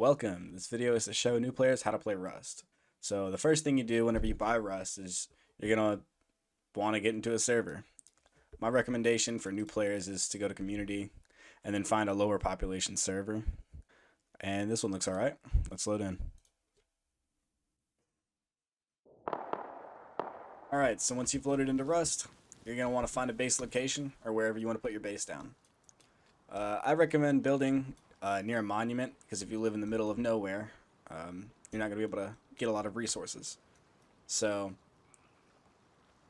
Welcome. This video is to show new players how to play Rust. So the first thing you do whenever you buy Rust is you're going to want to get into a server. My recommendation for new players is to go to community and then find a lower population server. And this one looks alright. Let's load in. Alright, so once you've loaded into Rust, you're going to want to find a base location or wherever you want to put your base down. I recommend building near a monument, because if you live in the middle of nowhere, you're not going to be able to get a lot of resources. So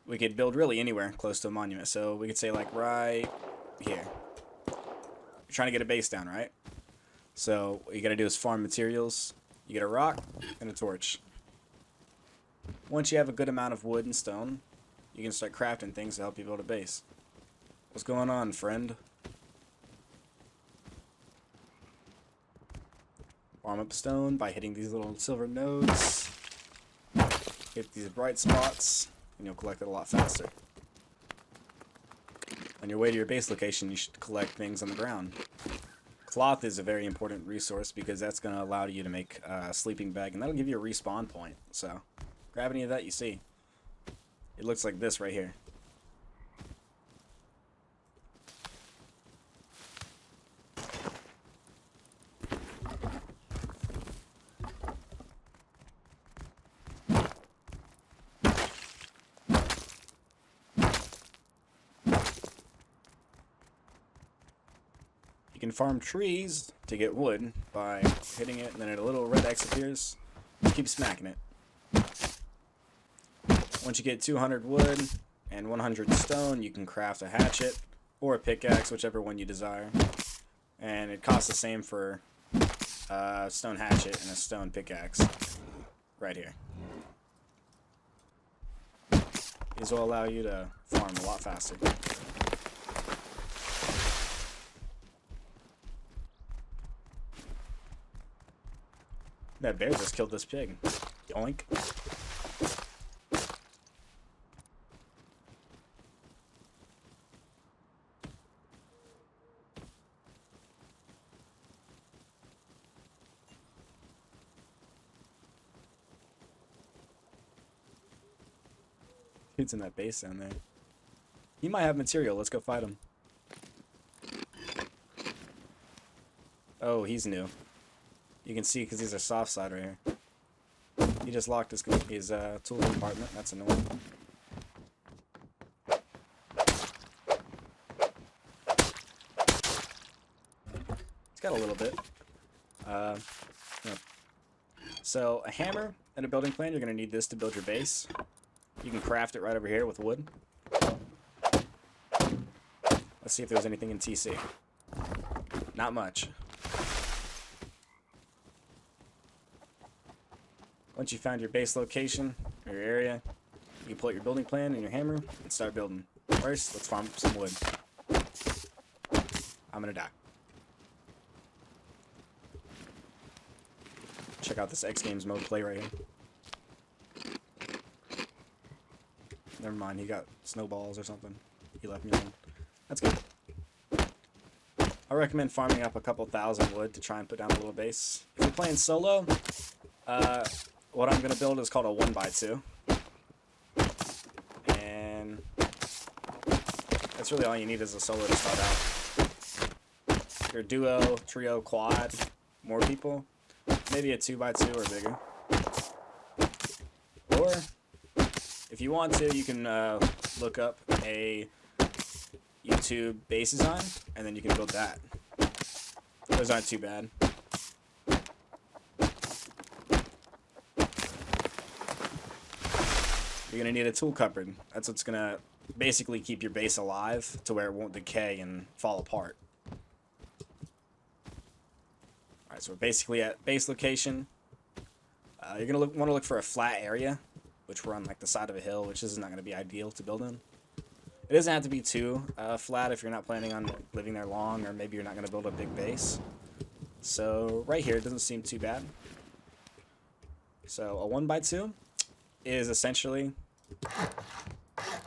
we could build really anywhere close to a monument. So we could say like right here. You're trying to get a base down, right? So what you got to do is farm materials. You get a rock and a torch. Once you have a good amount of wood and stone, you can start crafting things to help you build a base. What's going on, friend? Farm up stone by hitting these little silver nodes. Hit these bright spots, and you'll collect it a lot faster. On your way to your base location, you should collect things on the ground. Cloth is a very important resource because that's going to allow you to make a sleeping bag, and that'll give you a respawn point. So, grab any of that you see. It looks like this right here. You can farm trees to get wood by hitting it, and then a little red X appears. Keep smacking it. Once you get 200 wood and 100 stone, you can craft a hatchet or a pickaxe, whichever one you desire. And it costs the same for a stone hatchet and a stone pickaxe right here. These will allow you to farm a lot faster. That bear just killed this pig. Yoink. Dude's in that base down there. He might have material. Let's go fight him. Oh, he's new. You can see because he's a soft side right here. He just locked his tool compartment. That's annoying. It's got a little bit. Yeah. So a hammer and a building plan. You're gonna need this to build your base. You can craft it right over here with wood. Let's see if there's anything in TC. Not much. Once you found your base location or your area, you can pull out your building plan and your hammer and start building. First, let's farm some wood. I'm gonna die. Check out this X Games mode play right here. Never mind, he got snowballs or something. He left me alone. That's good. I recommend farming up a couple thousand wood to try and put down a little base. If you're playing solo, what I'm going to build is called a 1x2. And that's really all you need as a solo to start out. Your duo, trio, quad, more people, maybe a 2x2 or bigger. Or, if you want to, you can look up a YouTube base design, and then you can build that. Those aren't too bad. You're going to need a tool cupboard. That's what's going to basically keep your base alive to where it won't decay and fall apart. Alright, so we're basically at base location. You're going to want to look for a flat area, which we're on like the side of a hill, which is not going to be ideal to build in. It doesn't have to be too flat if you're not planning on living there long, or maybe you're not going to build a big base. So right here, it doesn't seem too bad. So a 1x2 is essentially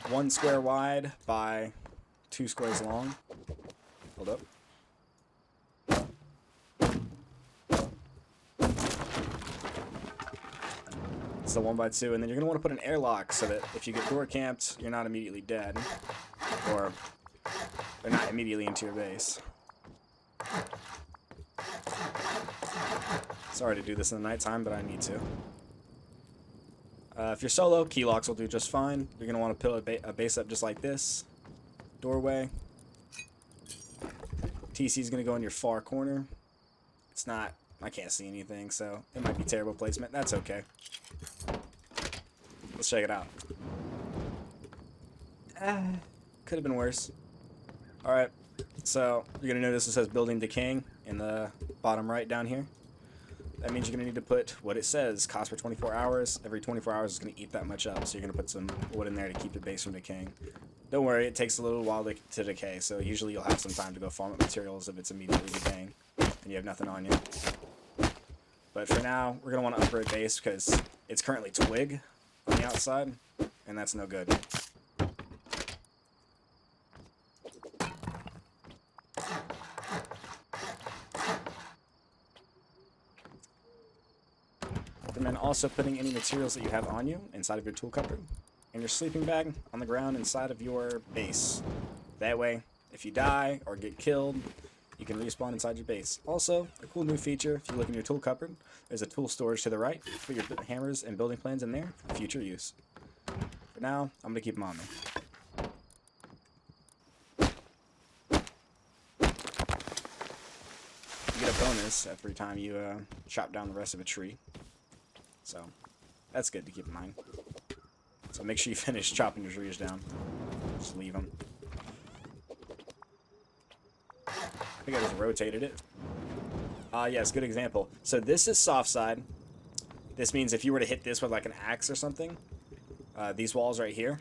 1 square wide by 2 squares long. Hold up. It's the 1x2, and then you're going to want to put an airlock so that if you get door camped, you're not immediately dead. Or they're not immediately into your base. Sorry to do this in the nighttime, but I need to. If you're solo, key locks will do just fine. You're going to want to build a base up just like this. Doorway. TC is going to go in your far corner. It's not... I can't see anything, so it might be terrible placement. That's okay. Let's check it out. Could have been worse. Alright, so you're going to notice it says building decaying in the bottom right down here. That means you're going to need to put what it says, cost per 24 hours. Every 24 hours is going to eat that much up, so you're going to put some wood in there to keep the base from decaying. Don't worry, it takes a little while to decay, so usually you'll have some time to go farm up materials if it's immediately decaying and you have nothing on you. But for now, we're going to want to upgrade base because it's currently twig on the outside, and that's no good. Recommend also putting any materials that you have on you inside of your tool cupboard and your sleeping bag on the ground inside of your base. That way, if you die or get killed, you can respawn inside your base. Also, a cool new feature, if you look in your tool cupboard, there's a tool storage to the right. Put your hammers and building plans in there for future use. For now, I'm going to keep them on there. You get a bonus every time you chop down the rest of a tree. So, that's good to keep in mind. So make sure you finish chopping your trees down. Just leave them. I think I just rotated it. Yes, good example. So this is soft side. This means if you were to hit this with like an axe or something, these walls right here,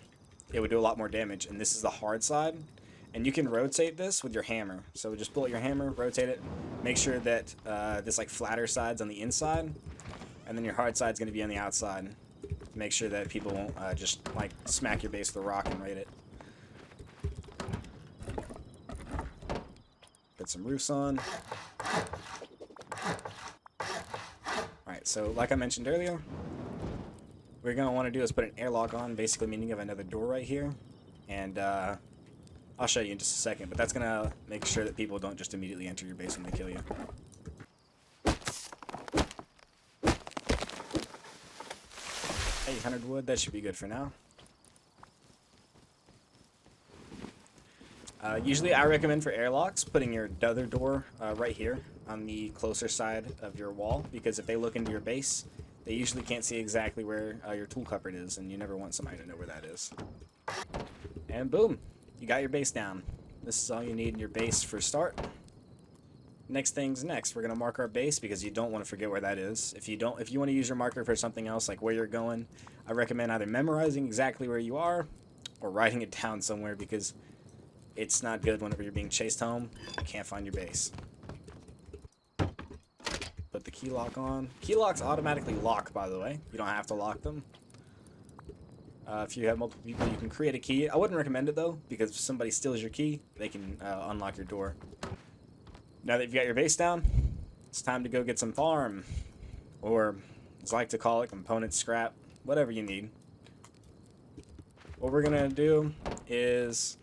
it would do a lot more damage. And this is the hard side. And you can rotate this with your hammer. So just pull out your hammer, rotate it. Make sure that this like flatter side's on the inside. And then your hard side's going to be on the outside. Make sure that people won't just like smack your base with a rock and raid it. Put some roofs on. Alright, so like I mentioned earlier, what you're going to want to do is put an airlock on, basically meaning you have another door right here. And I'll show you in just a second, but that's going to make sure that people don't just immediately enter your base when they kill you. 800 wood, that should be good for now. Usually I recommend for airlocks putting your other door right here on the closer side of your wall, because if they look into your base, they usually can't see exactly where your tool cupboard is, and you never want somebody to know where that is. And boom, you got your base down. This is all you need in your base for start. Next thing's next. We're gonna mark our base because you don't want to forget where that is. If you want to use your marker for something else, like where you're going, I recommend either memorizing exactly where you are or writing it down somewhere, because it's not good whenever you're being chased home. You can't find your base. Put the key lock on. Key locks automatically lock, by the way. You don't have to lock them. If you have multiple people, you can create a key. I wouldn't recommend it though, because if somebody steals your key, they can unlock your door. Now that you've got your base down, it's time to go get some farm, or as I like to call it, component scrap, whatever you need. What we're gonna do is,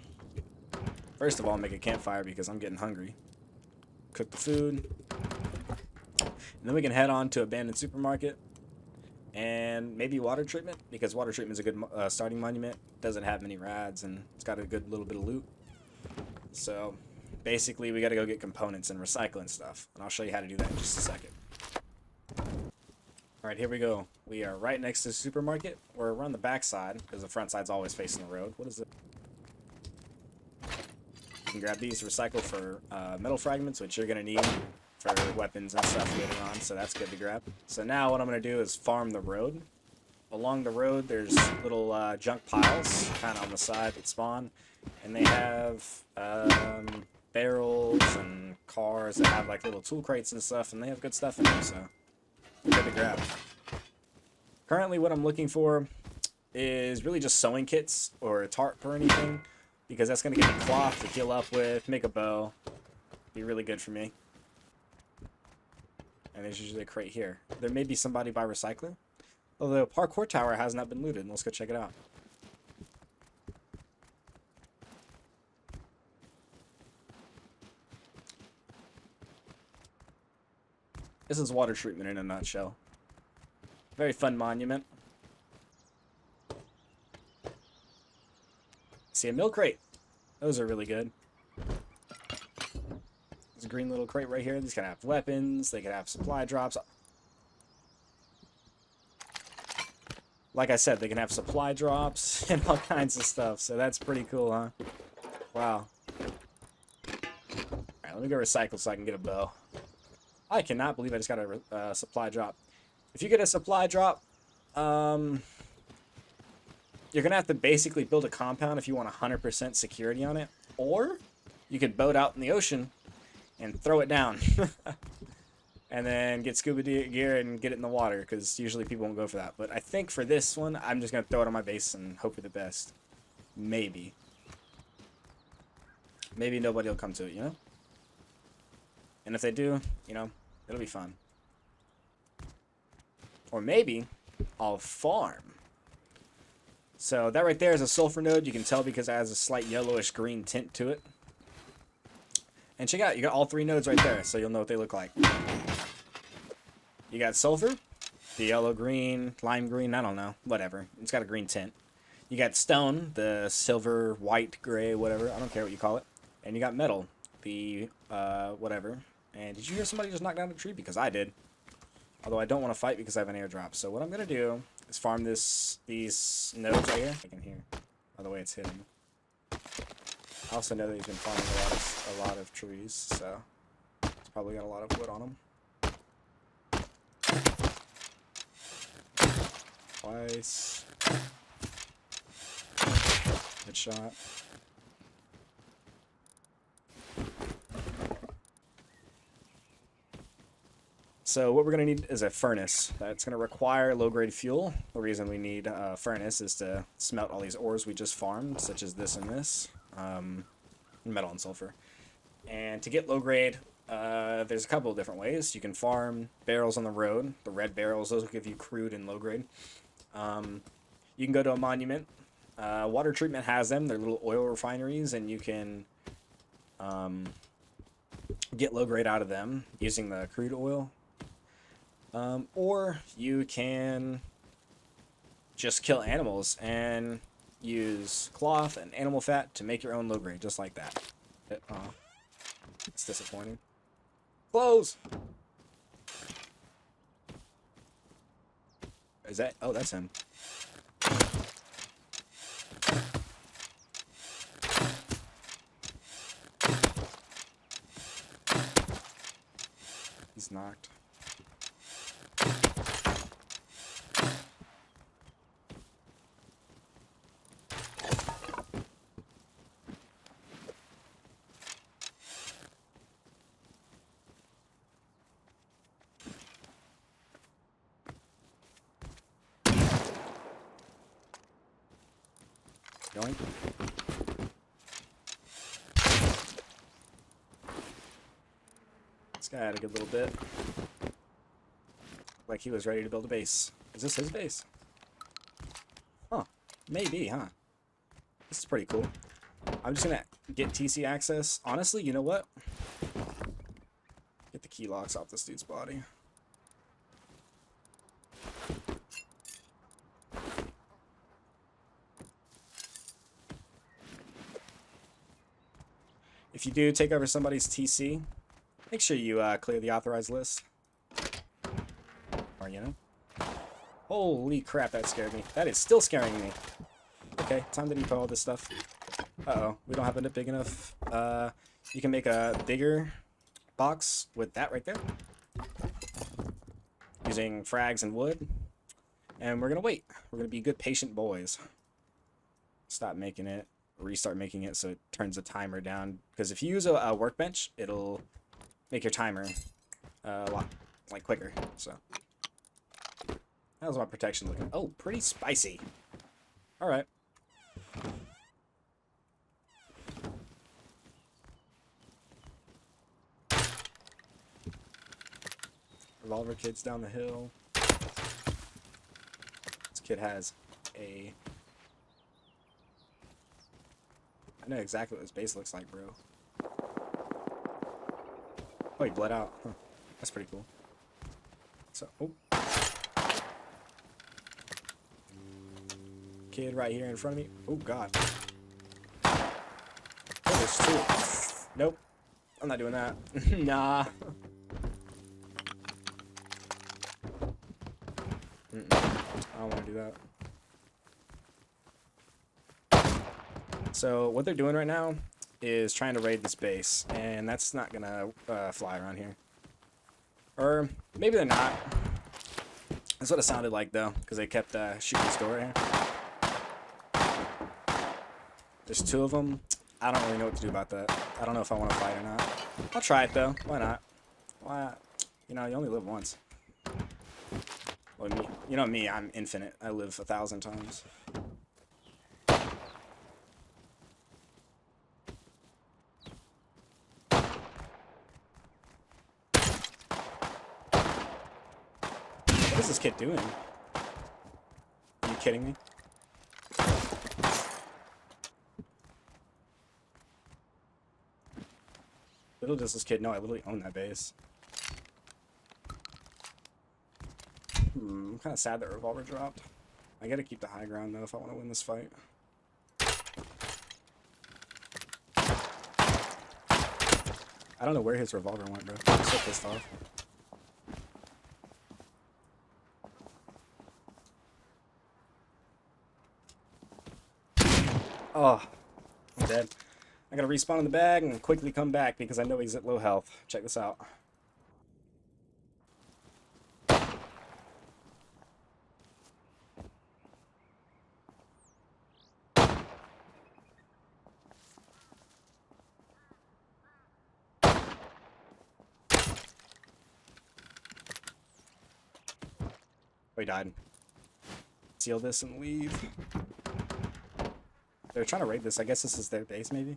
first of all, make a campfire because I'm getting hungry. Cook the food, and then we can head on to abandoned supermarket, and maybe water treatment, because water treatment is a good starting monument. Doesn't have many rads, and it's got a good little bit of loot. So basically, we got to go get components and recycling stuff, and I'll show you how to do that in just a second. Alright, here we go. We are right next to the supermarket. We're on the back side, because the front side's always facing the road. What is it? You can grab these, recycle for metal fragments, which you're going to need for weapons and stuff later on, so that's good to grab. So now what I'm going to do is farm the road. Along the road, there's little junk piles, kind of on the side that spawn, and they have barrels and cars that have like little tool crates and stuff, and they have good stuff in them, so good to grab. Currently what I'm looking for is really just sewing kits or a tarp or anything, because that's going to give me cloth to heal up with, make a bow. Be really good for me. And there's usually a crate here. There may be somebody by recycler. Although Parkour Tower has not been looted. Let's go check it out. This is water treatment in a nutshell. Very fun monument. See, a milk crate. Those are really good. There's a green little crate right here. These can have weapons. They can have supply drops. Like I said, they can have supply drops and all kinds of stuff. So that's pretty cool, huh? Wow. Alright, let me go recycle so I can get a bow. I cannot believe I just got a supply drop. If you get a supply drop, you're going to have to basically build a compound if you want 100% security on it. Or you could boat out in the ocean and throw it down. And then get scuba gear and get it in the water, because usually people won't go for that. But I think for this one, I'm just going to throw it on my base and hope for the best. Maybe. Maybe nobody will come to it, you know? And if they do, you know, it'll be fun. Or maybe I'll farm. So that right there is a sulfur node. You can tell because it has a slight yellowish green tint to it. And check out, you got all 3 nodes right there, so you'll know what they look like. You got sulfur, the yellow, green, lime green, I don't know, whatever. It's got a green tint. You got stone, the silver, white, gray, whatever. I don't care what you call it. And you got metal, the whatever. And did you hear somebody just knock down a tree? Because I did. Although I don't want to fight because I have an airdrop. So what I'm going to do is farm these nodes right here. I can hear by the way it's hitting. I also know that he's been farming a lot of trees, so it's probably got a lot of wood on him. Twice. Good shot. So what we're going to need is a furnace. That's going to require low-grade fuel. The reason we need a furnace is to smelt all these ores we just farmed, such as this and this. Metal and sulfur. And to get low-grade, there's a couple of different ways. You can farm barrels on the road. The red barrels, those will give you crude and low-grade. You can go to a monument. Water treatment has them. They're little oil refineries, and you can get low-grade out of them using the crude oil. Or you can just kill animals and use cloth and animal fat to make your own low-grade, just like that. It's disappointing. Close! Is that... Oh, that's him. He's knocked. Going. This guy had a good little bit. Like he was ready to build a base. Is this his base? Huh. Maybe, huh? This is pretty cool. I'm just gonna get TC access. Honestly, you know what? Get the key locks off this dude's body. If you do take over somebody's TC, make sure you clear the authorized list. Or, you know. Holy crap, that scared me. That is still scaring me. Okay, time to depot all this stuff. Uh-oh, we don't have a big enough. You can make a bigger box with that right there. Using frags and wood. And we're going to wait. We're going to be good patient boys. Stop making it. Restart making it so it turns the timer down, because if you use a workbench, it'll make your timer a lot like quicker. So how's my protection looking? Oh, pretty spicy. All right. Revolver kids down the hill. kid has a... I know exactly what his base looks like, bro. Oh, he bled out. Huh. That's pretty cool. So, oh. Kid right here in front of me. Oh, God. Oh, there's two. Nope. I'm not doing that. Nah. I don't want to do that. So what they're doing right now is trying to raid this base, and that's not gonna fly around here. Or maybe they're not. That's what it sounded like though, because they kept shooting this door here. There's two of them. I don't really know what to do about that. I don't know if I want to fight or not. I'll try it though. Why not? Why not? You know, you only live once. Well, me, you know me, I'm infinite. I live 1,000 times. What is this kid doing? Are you kidding me? Little does this kid know I literally own that base. I'm kind of sad that revolver dropped. I gotta keep the high ground though if I want to win this fight. I don't know where his revolver went, bro. I'm so pissed off. Oh, I'm dead. I gotta respawn in the bag and quickly come back because I know he's at low health. Check this out. Oh, he died. Seal this and leave. They're trying to raid this. I guess this is their base, maybe?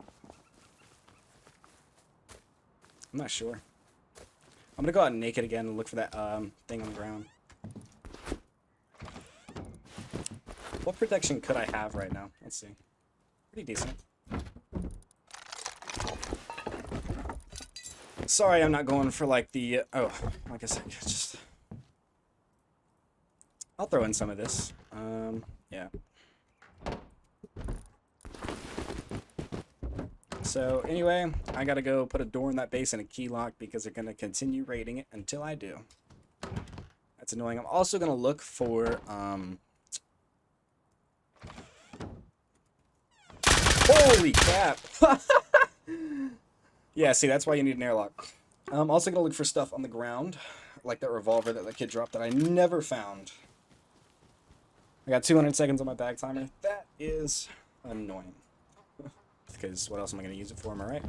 I'm not sure. I'm gonna go out naked again and look for that thing on the ground. What protection could I have right now? Let's see. Pretty decent. Sorry, I'm not going for like the... oh, I guess I could just... I'll throw in some of this. Yeah. So anyway, I gotta go put a door in that base and a key lock because they're gonna continue raiding it until I do. That's annoying. I'm also gonna look for holy crap! Yeah, see, that's why you need an airlock. I'm also gonna look for stuff on the ground, like that revolver that the kid dropped that I never found. I got 200 seconds on my bag timer. That is annoying. Because what else am I going to use it for, am I right?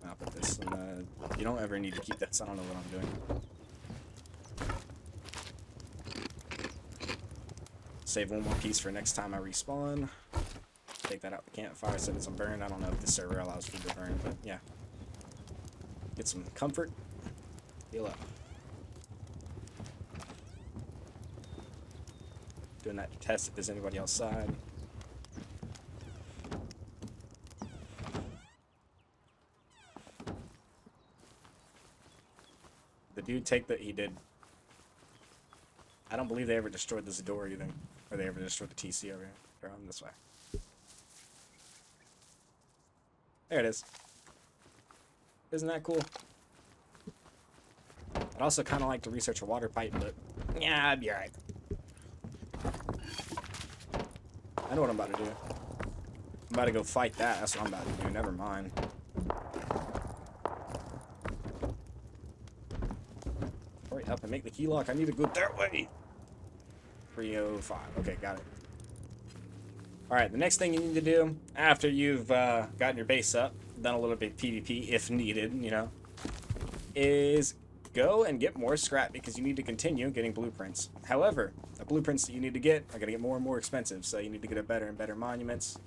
I'll put this in, you don't ever need to keep this. I don't know what I'm doing. Save one more piece for next time I respawn. Take that out the campfire, set it some burn. I don't know if this server allows food to burn, but yeah. Get some comfort. Heal up. Doing that to test if there's anybody outside. The dude take the... he did. I don't believe they ever destroyed this door either. Or they ever destroyed the TC over here. They're on this way. There it is. Isn't that cool? I'd also kind of like to research a water pipe, but yeah, I'd be alright. I know what I'm about to do. I'm about to go fight that. That's what I'm about to do. Never mind. Hurry up and make the key lock. I need to go that way. 305. Okay, got it. Alright, the next thing you need to do after you've gotten your base up, done a little bit of PvP if needed, you know, is go and get more scrap because you need to continue getting blueprints. However, the blueprints that you need to get are going to get more and more expensive, so you need to get a better and better monuments.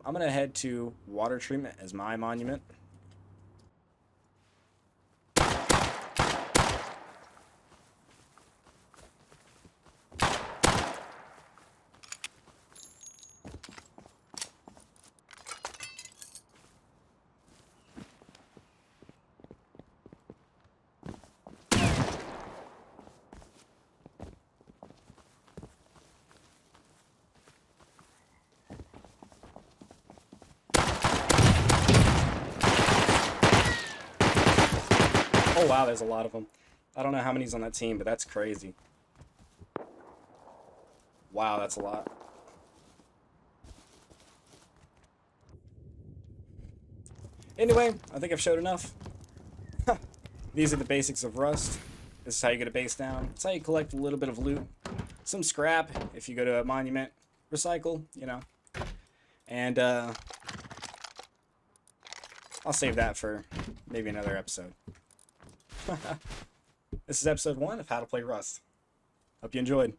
I'm going to head to water treatment as my monument. wow, there's a lot of them. I don't know how many's on that team, but that's crazy. Wow, that's a lot. Anyway, I think I've showed enough. These are the basics of Rust. This is how you get a base down. It's how you collect a little bit of loot. Some scrap if you go to a monument. Recycle, you know. And I'll save that for maybe another episode. This is episode 1 of How to Play Rust. Hope you enjoyed.